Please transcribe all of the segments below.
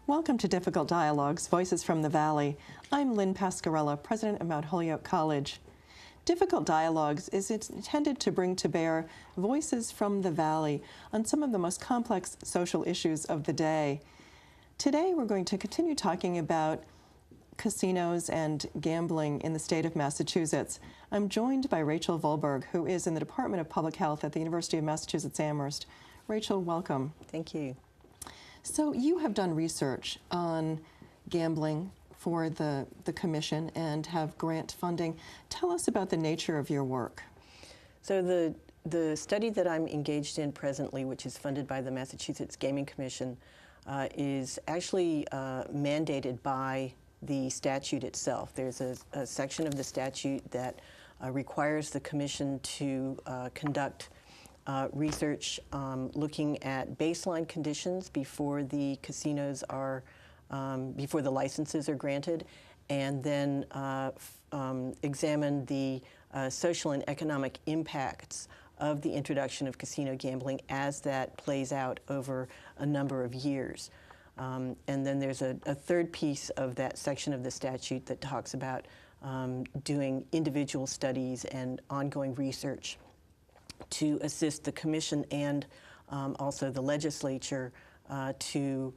Welcome to Difficult Dialogues, Voices from the Valley. I'm Lynn Pasquerella, president of Mount Holoyke College. Difficult Dialogues is intended to bring to bear voices from the Valley on some of the most complex social issues of the day. Today we're going to continue talking about casinos and gambling in the state of Massachusetts. I'm joined by Rachel Volberg, who is in the Department of Public Health at the University of Massachusetts Amherst. Rachel, welcome. Thank you. So you have done research on gambling for the commission and have grant funding. Tell us about the nature of your work. So the study that I'm engaged in presently, which is funded by the Massachusetts Gaming Commission, is actually mandated by the statute itself. There's a section of the statute that requires the commission to conduct research looking at baseline conditions before the casinos are, before the licenses are granted, and then examine the social and economic impacts of the introduction of casino gambling as that plays out over a number of years. And then there's a third piece of that section of the statute that talks about doing individual studies and ongoing research to assist the commission and also the legislature to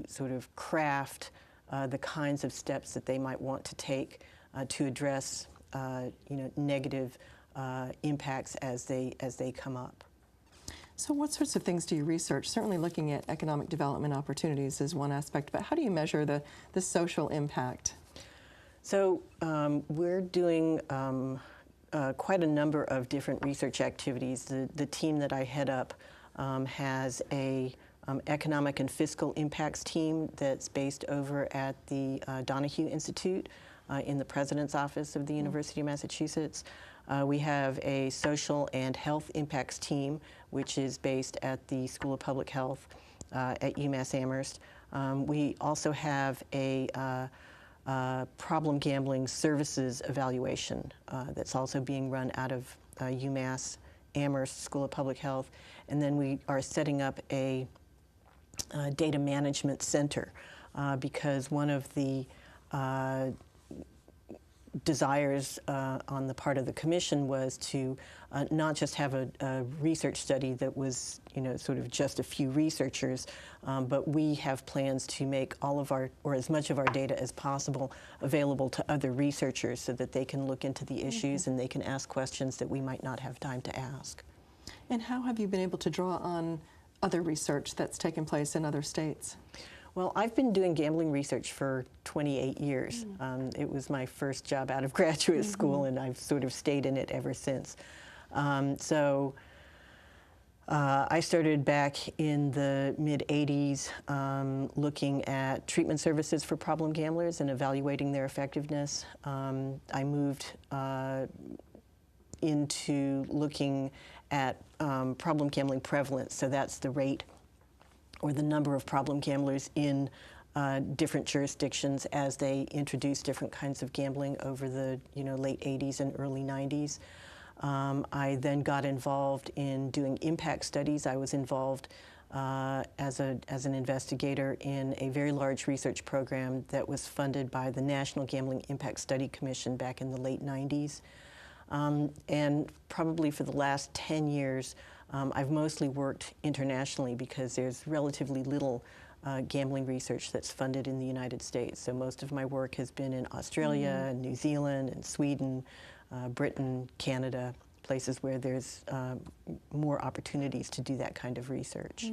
sort of craft the kinds of steps that they might want to take to address negative impacts as they come up. So what sorts of things do you research? Certainly looking at economic development opportunities is one aspect, but how do you measure the social impact? So we're doing quite a number of different research activities. The team that I head up has a economic and fiscal impacts team that's based over at the Donahue Institute in the President's Office of the University of Massachusetts. We have a social and health impacts team, which is based at the School of Public Health at UMass Amherst. We also have a problem gambling services evaluation that's also being run out of UMass Amherst School of Public Health. And then we are setting up a data management center because one of the desires on the part of the commission was to not just have a research study that was, sort of just a few researchers, but we have plans to make all of our, or as much of our data as possible, available to other researchers so that they can look into the issues and they can ask questions that we might not have time to ask. And how have you been able to draw on other research that's taken place in other states? Well, I've been doing gambling research for 28 years. It was my first job out of graduate school, and I've sort of stayed in it ever since. I started back in the mid-'80s looking at treatment services for problem gamblers and evaluating their effectiveness. I moved into looking at problem gambling prevalence, so that's the rate or the number of problem gamblers in different jurisdictions as they introduce different kinds of gambling over the late 80s and early 90s. I then got involved in doing impact studies. I was involved as an investigator in a very large research program that was funded by the National Gambling Impact Study Commission back in the late 90s. And probably for the last 10 years, I've mostly worked internationally because there's relatively little gambling research that's funded in the United States. So most of my work has been in Australia, and New Zealand, and Sweden, Britain, Canada, places where there's more opportunities to do that kind of research.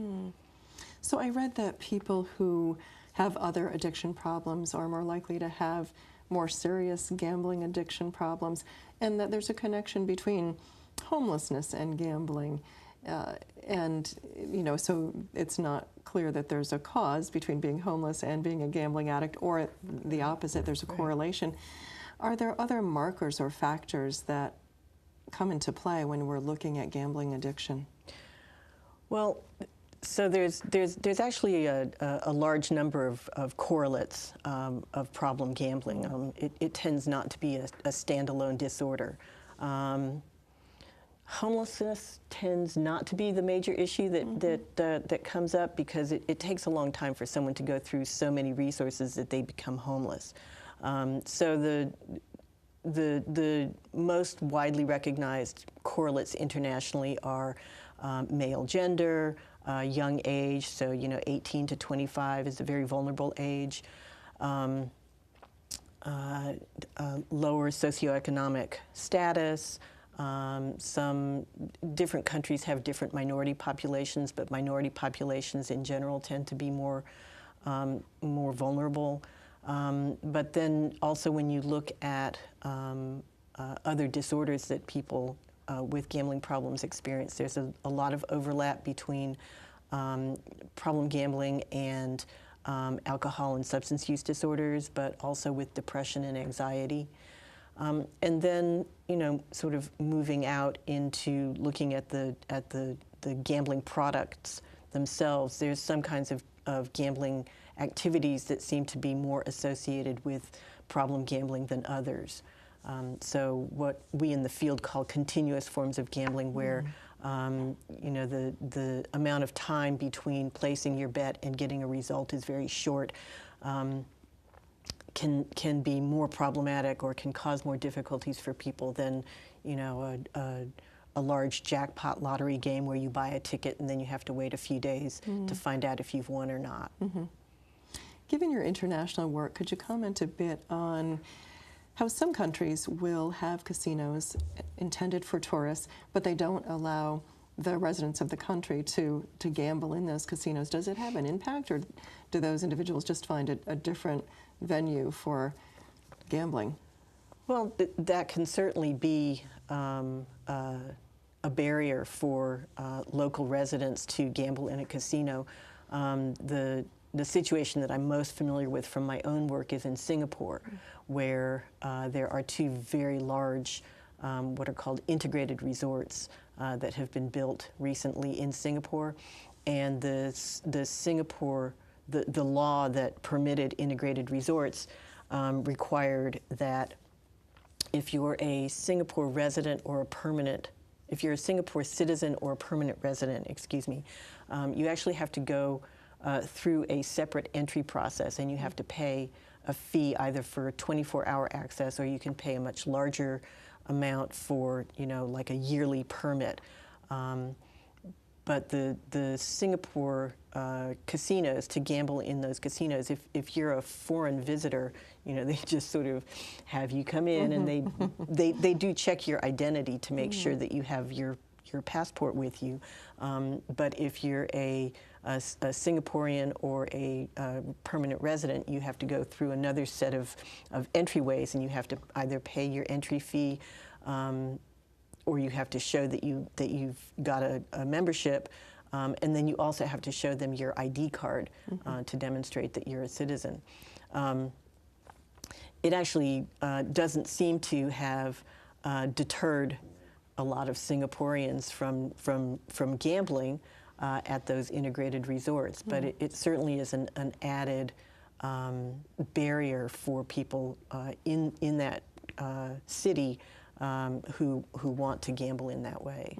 So I read that people who have other addiction problems are more likely to have more serious gambling addiction problems, and that there's a connection between homelessness and gambling. So it's not clear that there's a cause between being homeless and being a gambling addict, or the opposite, there's a correlation. Are there other markers or factors that come into play when we're looking at gambling addiction? Well, so there's actually a large number of correlates of problem gambling. It tends not to be a standalone disorder. Homelessness tends not to be the major issue that comes up, because it takes a long time for someone to go through so many resources that they become homeless. So the most widely recognized correlates internationally are male gender, young age, so 18 to 25 is a very vulnerable age, lower socioeconomic status. Some different countries have different minority populations, but minority populations in general tend to be more vulnerable. But then also when you look at other disorders that people with gambling problems experience, there's a lot of overlap between problem gambling and alcohol and substance use disorders, but also with depression and anxiety. And then, sort of moving out into looking at the gambling products themselves, there's some kinds of gambling activities that seem to be more associated with problem gambling than others. So what we in the field call continuous forms of gambling, where the amount of time between placing your bet and getting a result is very short, can be more problematic or can cause more difficulties for people than a large jackpot lottery game where you buy a ticket and then you have to wait a few days to find out if you've won or not. Given your international work, could you comment a bit on how some countries will have casinos intended for tourists, but they don't allow the residents of the country to gamble in those casinos? Does it have an impact, or do those individuals just find it a different venue for gambling? Well, that can certainly be a barrier for local residents to gamble in a casino. The situation that I'm most familiar with from my own work is in Singapore, where there are two very large, what are called integrated resorts that have been built recently in Singapore. And the law that permitted integrated resorts required that if you're a Singapore resident or if you're a Singapore citizen or a permanent resident, you actually have to go through a separate entry process, and you have to pay a fee either for 24-hour access, or you can pay a much larger amount for, like a yearly permit. But the Singapore casinos, to gamble in those casinos, if you're a foreign visitor, they just sort of have you come in, and they do check your identity to make sure that you have your passport with you. But if you're a Singaporean or a permanent resident, you have to go through another set of entryways, and you have to either pay your entry fee, or you have to show that you've got a membership, and then you also have to show them your ID card to demonstrate that you're a citizen. It actually doesn't seem to have deterred a lot of Singaporeans from gambling at those integrated resorts, but it certainly is an added barrier for people in that city who want to gamble in that way.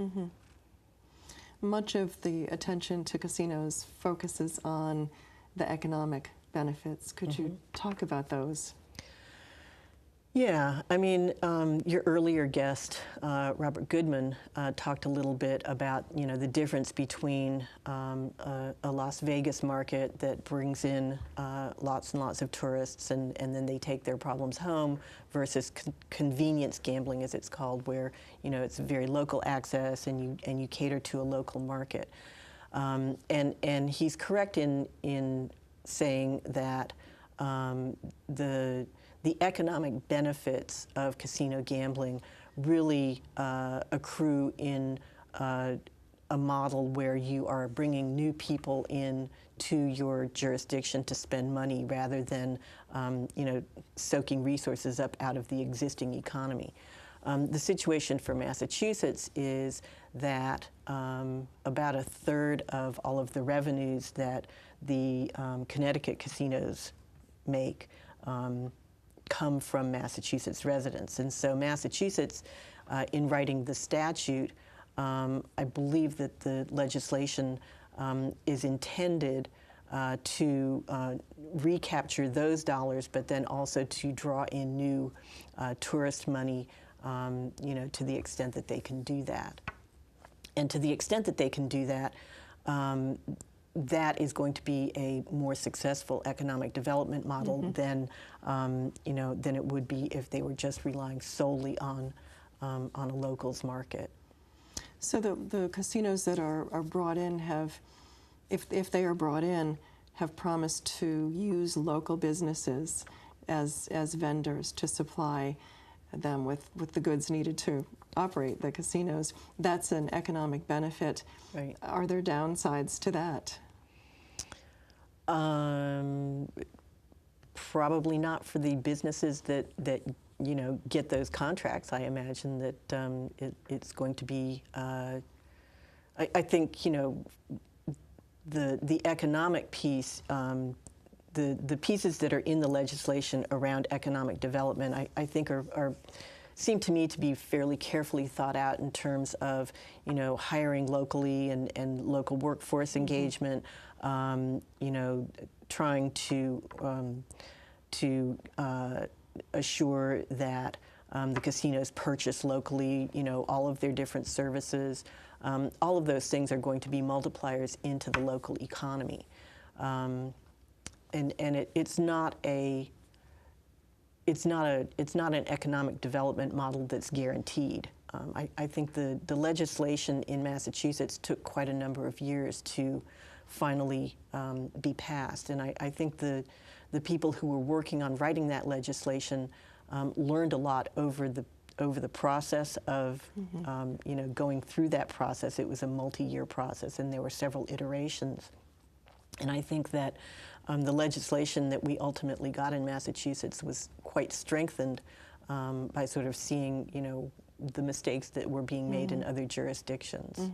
Much of the attention to casinos focuses on the economic benefits. Could you talk about those? Yeah, I mean, your earlier guest, Robert Goodman, talked a little bit about, the difference between a Las Vegas market that brings in lots and lots of tourists, and then they take their problems home, versus convenience gambling, as it's called, where, it's very local access, and you cater to a local market. And he's correct in saying that the economic benefits of casino gambling really accrue in a model where you are bringing new people in to your jurisdiction to spend money, rather than soaking resources up out of the existing economy. The situation for Massachusetts is that about a third of all of the revenues that the Connecticut casinos make come from Massachusetts residents. And so Massachusetts, in writing the statute, I believe that the legislation is intended to recapture those dollars, but then also to draw in new tourist money, to the extent that they can do that. And to the extent that they can do that, that is going to be a more successful economic development model than, than it would be if they were just relying solely on a locals market. So the casinos that are brought in have, if they are brought in, have promised to use local businesses as vendors to supply them with the goods needed to operate the casinos. That's an economic benefit. Right. Are there downsides to that? Probably not for the businesses that get those contracts. I imagine that it's going to be. I think the economic piece, the pieces that are in the legislation around economic development, I think seem to me to be fairly carefully thought out in terms of hiring locally and local workforce engagement, trying to assure that the casinos purchase locally, all of their different services. All of those things are going to be multipliers into the local economy, and it's not an economic development model that's guaranteed. I think the legislation in Massachusetts took quite a number of years to finally be passed, and I think the people who were working on writing that legislation learned a lot over the process of going through that process. It was a multi-year process, and there were several iterations. And I think that the legislation that we ultimately got in Massachusetts was quite strengthened by sort of seeing, the mistakes that were being made in other jurisdictions.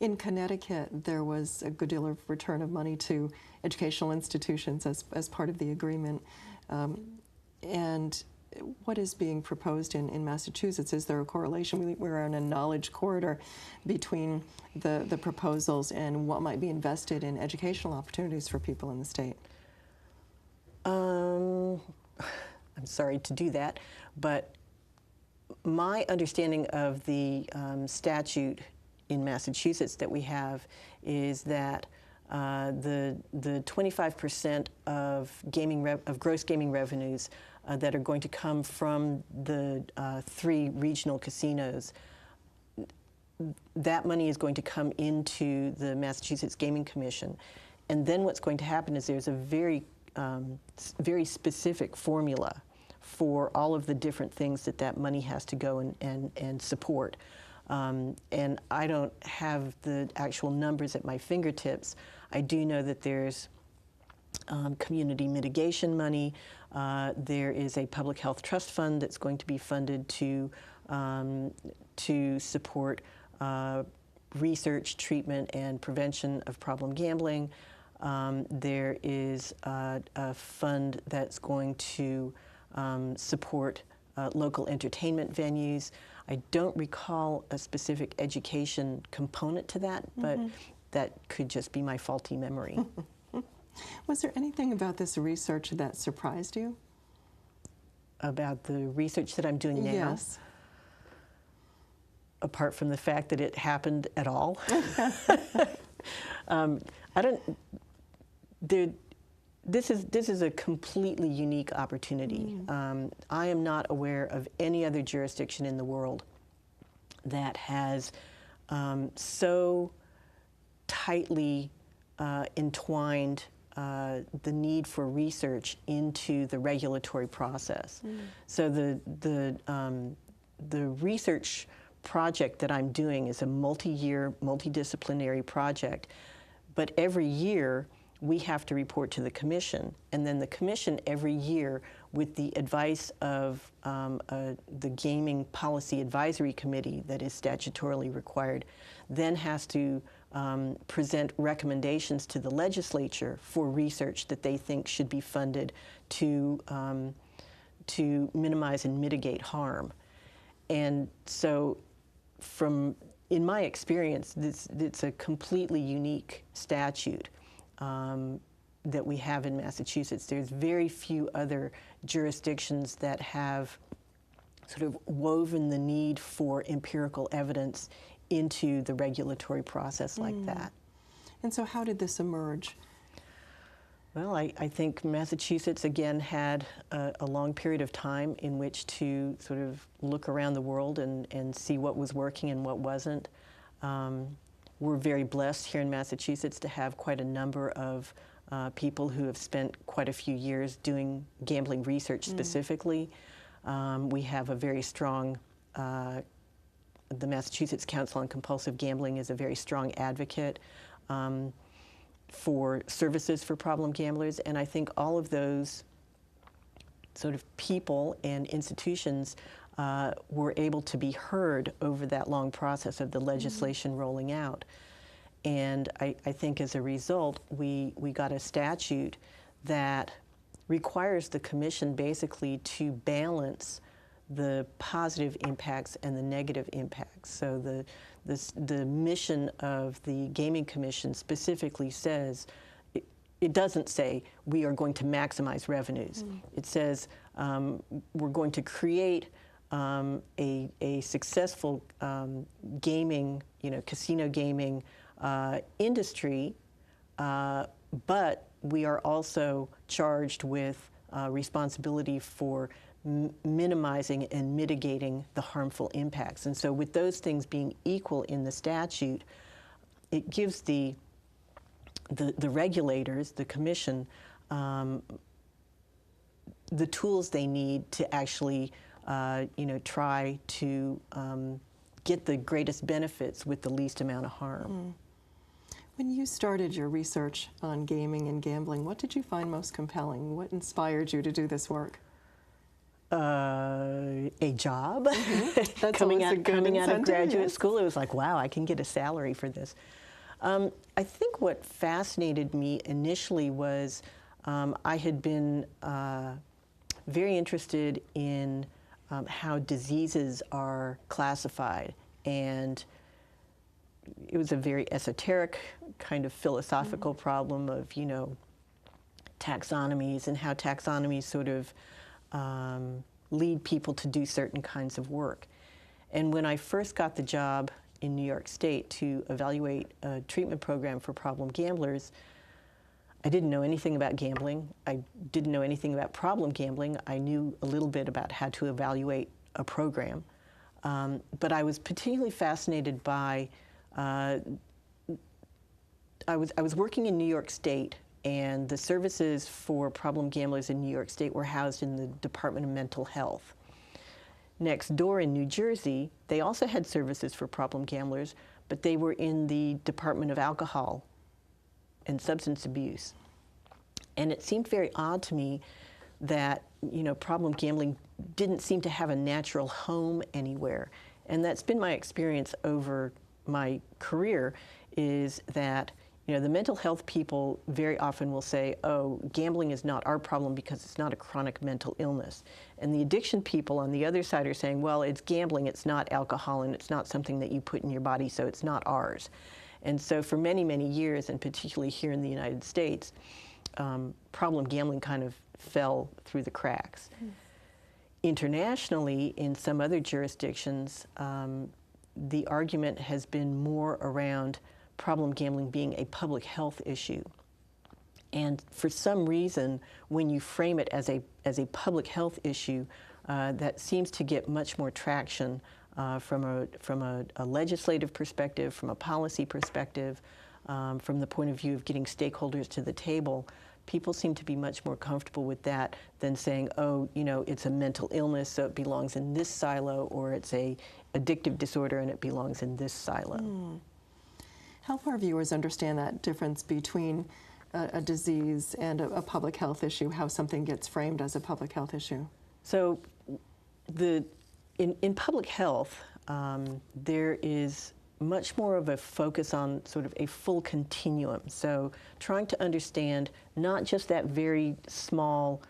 In Connecticut, there was a good deal of return of money to educational institutions as part of the agreement. And what is being proposed in Massachusetts? Is there a correlation? We're on a knowledge corridor between the proposals and what might be invested in educational opportunities for people in the state. I'm sorry to do that, but my understanding of the statute in Massachusetts that we have is that the 25% of gross gaming revenues that are going to come from the 3 regional casinos, that money is going to come into the Massachusetts Gaming Commission. And then what's going to happen is there's a very specific formula for all of the different things that money has to go and support. And I don't have the actual numbers at my fingertips. I do know that there's community mitigation money. There is a public health trust fund that's going to be funded to support research, treatment, and prevention of problem gambling. There is a fund that's going to support local entertainment venues. I don't recall a specific education component to that, but that could just be my faulty memory. Was there anything about this research that surprised you? About the research that I'm doing now? Yes. Apart from the fact that it happened at all? This is a completely unique opportunity. I am not aware of any other jurisdiction in the world that has so tightly entwined the need for research into the regulatory process. So the research project that I'm doing is a multi-year, multidisciplinary project, but every year we have to report to the Commission, and then the Commission every year, with the advice of the Gaming Policy Advisory Committee that is statutorily required, then has to present recommendations to the legislature for research that they think should be funded to minimize and mitigate harm. And so in my experience, it's a completely unique statute that we have in Massachusetts. There's very few other jurisdictions that have sort of woven the need for empirical evidence into the regulatory process like that. And so how did this emerge? Well, I think Massachusetts, again, had a long period of time in which to sort of look around the world and see what was working and what wasn't. We're very blessed here in Massachusetts to have quite a number of people who have spent quite a few years doing gambling research specifically. We have a very strong, the Massachusetts Council on Compulsive Gambling is a very strong advocate for services for problem gamblers, and I think all of those sort of people and institutions were able to be heard over that long process of the legislation rolling out. And I think as a result, we got a statute that requires the commission basically to balance the positive impacts and the negative impacts. So the mission of the Gaming Commission specifically says, it doesn't say we are going to maximize revenues. It says we're going to create a successful gaming, casino gaming industry, but we are also charged with responsibility for minimizing and mitigating the harmful impacts. And so with those things being equal in the statute, it gives the regulators, the commission, the tools they need to actually try to get the greatest benefits with the least amount of harm. When you started your research on gaming and gambling, what did you find most compelling? What inspired you to do this work? A job. That's coming out of graduate yes. school, it was like, wow, I can get a salary for this. I think what fascinated me initially was I had been very interested in how diseases are classified, and it was a very esoteric kind of philosophical problem of, taxonomies and how taxonomies sort of lead people to do certain kinds of work. And when I first got the job in New York State to evaluate a treatment program for problem gamblers, I didn't know anything about gambling. I didn't know anything about problem gambling. I knew a little bit about how to evaluate a program. But I was particularly fascinated by, I was working in New York State, and the services for problem gamblers in New York State were housed in the Department of Mental Health. Next door in New Jersey, they also had services for problem gamblers, but they were in the Department of Alcohol and Substance Abuse. And it seemed very odd to me that, problem gambling didn't seem to have a natural home anywhere. And that's been my experience over my career, is that the mental health people very often will say, oh, gambling is not our problem because it's not a chronic mental illness. And the addiction people on the other side are saying, well, it's gambling, it's not alcohol, and it's not something that you put in your body, so it's not ours. And so for many, many years, and particularly here in the United States, problem gambling kind of fell through the cracks. Internationally, in some other jurisdictions, the argument has been more around problem gambling being a public health issue. And for some reason, when you frame it as a public health issue, that seems to get much more traction from a legislative perspective, from a policy perspective, from the point of view of getting stakeholders to the table. People seem to be much more comfortable with that than saying, oh, it's a mental illness, so it belongs in this silo, or it's a addictive disorder and it belongs in this silo. Help our viewers understand that difference between a disease and a public health issue, how something gets framed as a public health issue. So in public health, there is much more of a focus on sort of a full continuum. So trying to understand not just that very small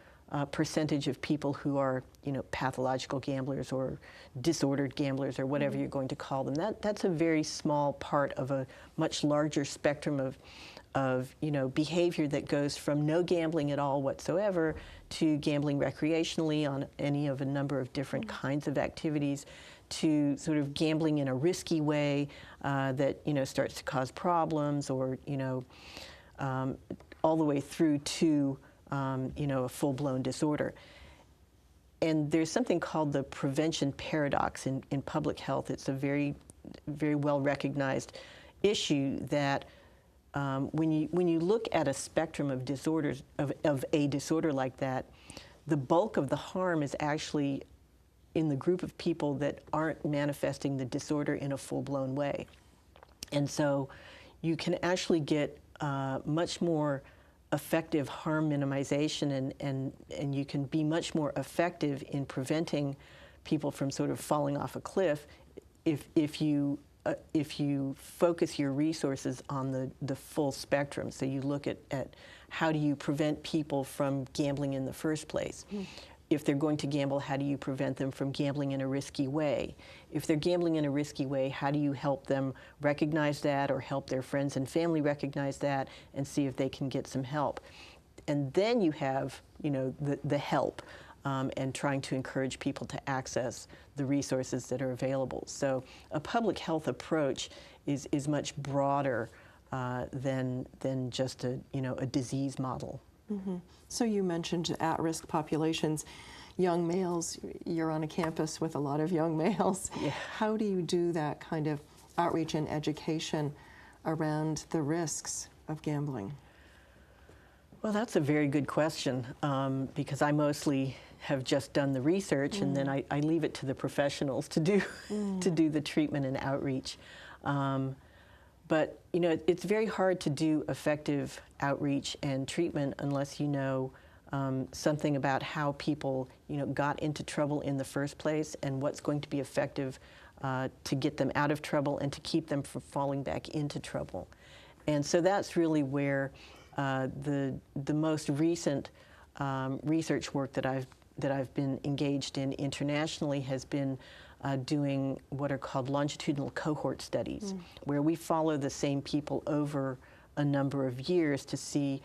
percentage of people who are, pathological gamblers or disordered gamblers or whatever you're going to call them. That's a very small part of a much larger spectrum of behavior that goes from no gambling at all whatsoever to gambling recreationally on any of a number of different kinds of activities, to sort of gambling in a risky way that starts to cause problems, or all the way through to a full-blown disorder. And there's something called the prevention paradox in public health. It's a very, very well recognized issue that when you look at a spectrum of disorders, of a disorder like that, the bulk of the harm is actually in the group of people that aren't manifesting the disorder in a full-blown way. And so you can actually get much more effective harm minimization, and you can be much more effective in preventing people from sort of falling off a cliff if you focus your resources on the full spectrum. So you look at how do you prevent people from gambling in the first place. If they're going to gamble, how do you prevent them from gambling in a risky way? If they're gambling in a risky way, how do you help them recognize that, or help their friends and family recognize that, and see if they can get some help? And then you have, the help, and trying to encourage people to access the resources that are available. So a public health approach is much broader than just a disease model. So you mentioned at-risk populations, young males. You're on a campus with a lot of young males. Yeah. How do you do that kind of outreach and education around the risks of gambling? Well, that's a very good question, because I mostly have just done the research, and then I leave it to the professionals to do to do the treatment and outreach. But it's very hard to do effective outreach and treatment unless you know something about how people got into trouble in the first place, and what's going to be effective to get them out of trouble and to keep them from falling back into trouble. And so that's really where the most recent research work that I've been engaged in internationally has been doing what are called longitudinal cohort studies, where we follow the same people over a number of years to see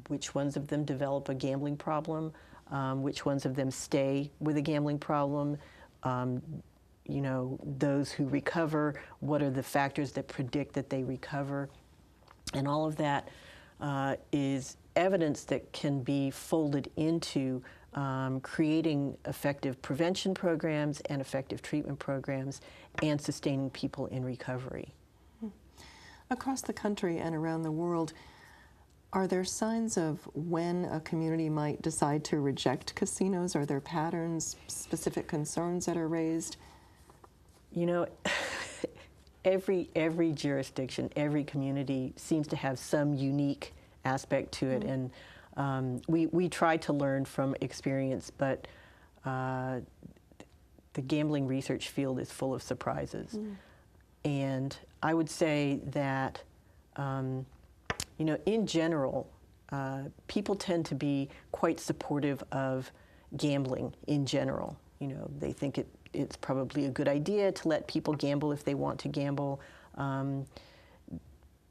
which ones of them develop a gambling problem, which ones of them stay with a gambling problem, those who recover, what are the factors that predict that they recover. And all of that is evidence that can be folded into creating effective prevention programs and effective treatment programs, and sustaining people in recovery. Across the country and around the world, are there signs of when a community might decide to reject casinos? Are there patterns, specific concerns that are raised? Every jurisdiction, every community seems to have some unique aspect to it, and we try to learn from experience, but the gambling research field is full of surprises. And I would say that, in general, people tend to be quite supportive of gambling in general. They think it's probably a good idea to let people gamble if they want to gamble.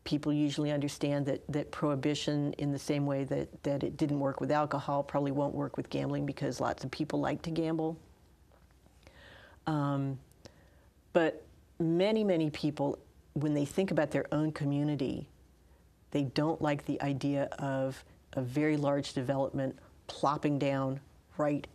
People usually understand that prohibition, in the same way that it didn't work with alcohol, probably won't work with gambling, because lots of people like to gamble. But many people, when they think about their own community, they don't like the idea of a very large development plopping down right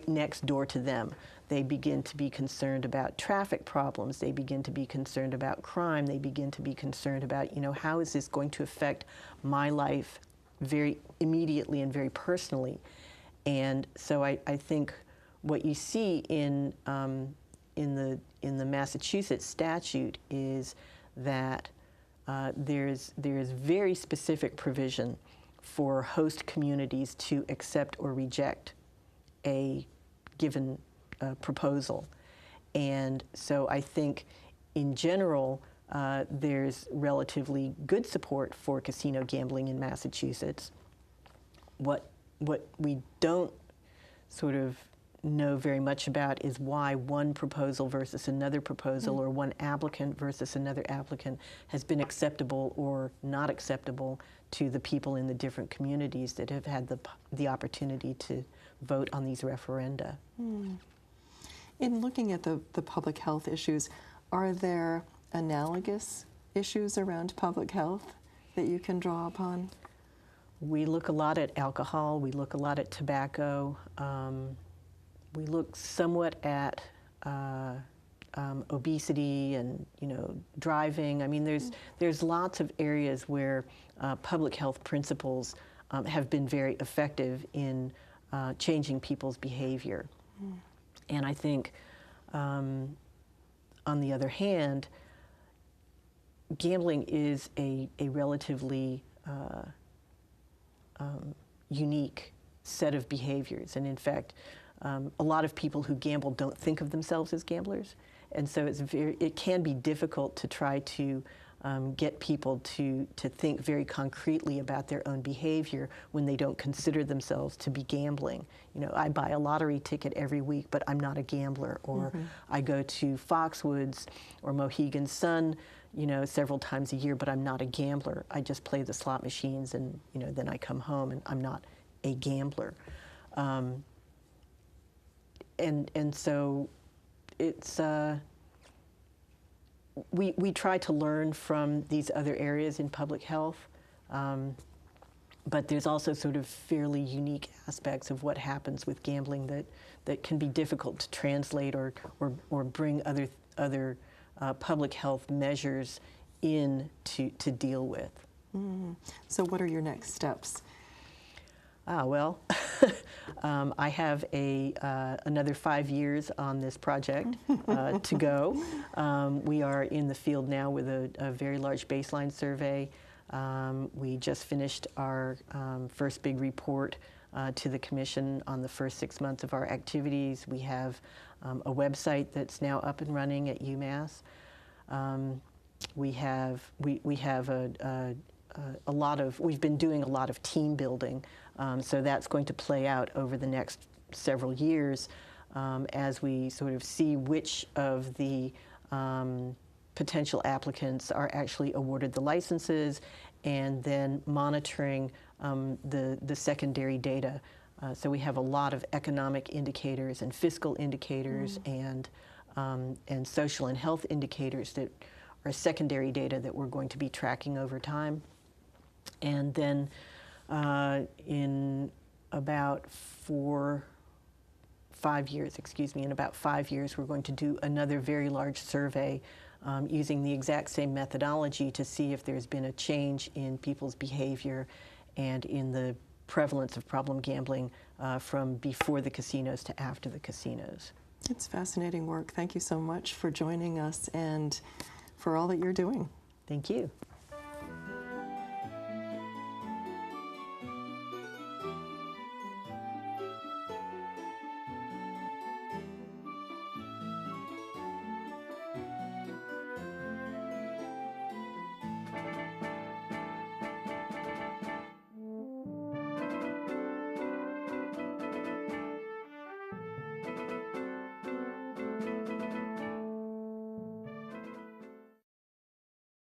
next door to them. They begin to be concerned about traffic problems. They begin to be concerned about crime. They begin to be concerned about, how is this going to affect my life very immediately and very personally. And so I think what you see in the Massachusetts statute is that there's very specific provision for host communities to accept or reject a given proposal. And so I think in general there's relatively good support for casino gambling in Massachusetts. What what we don't sort of know very much about is why one proposal versus another proposal, or one applicant versus another applicant, has been acceptable or not acceptable to the people in the different communities that have had the opportunity to vote on these referenda. In looking at the public health issues, are there analogous issues around public health that you can draw upon? We look a lot at alcohol, we look a lot at tobacco, we look somewhat at obesity and, driving. I mean, there's lots of areas where public health principles have been very effective in changing people's behavior. And I think, on the other hand, gambling is a relatively unique set of behaviors. And in fact, a lot of people who gamble don't think of themselves as gamblers. And so it can be difficult to try to get people to think very concretely about their own behavior when they don't consider themselves to be gambling. I buy a lottery ticket every week, but I'm not a gambler. Or I go to Foxwoods or Mohegan Sun, several times a year, but I'm not a gambler. I just play the slot machines, and then I come home, and I'm not a gambler. And so it's we try to learn from these other areas in public health, but there's also sort of fairly unique aspects of what happens with gambling that can be difficult to translate or bring other public health measures in to deal with. So what are your next steps? Well, I have another 5 years on this project to go. We are in the field now with a very large baseline survey. We just finished our first big report to the Commission on the first 6 months of our activities. We have a website that's now up and running at UMass. We have we've been doing a lot of team building, so that's going to play out over the next several years as we sort of see which of the potential applicants are actually awarded the licenses, and then monitoring the secondary data. So we have a lot of economic indicators and fiscal indicators and social and health indicators that are secondary data that we're going to be tracking over time. And then in about 5 years, we're going to do another very large survey using the exact same methodology to see if there's been a change in people's behavior and in the prevalence of problem gambling from before the casinos to after the casinos. It's fascinating work. Thank you so much for joining us and for all that you're doing. Thank you.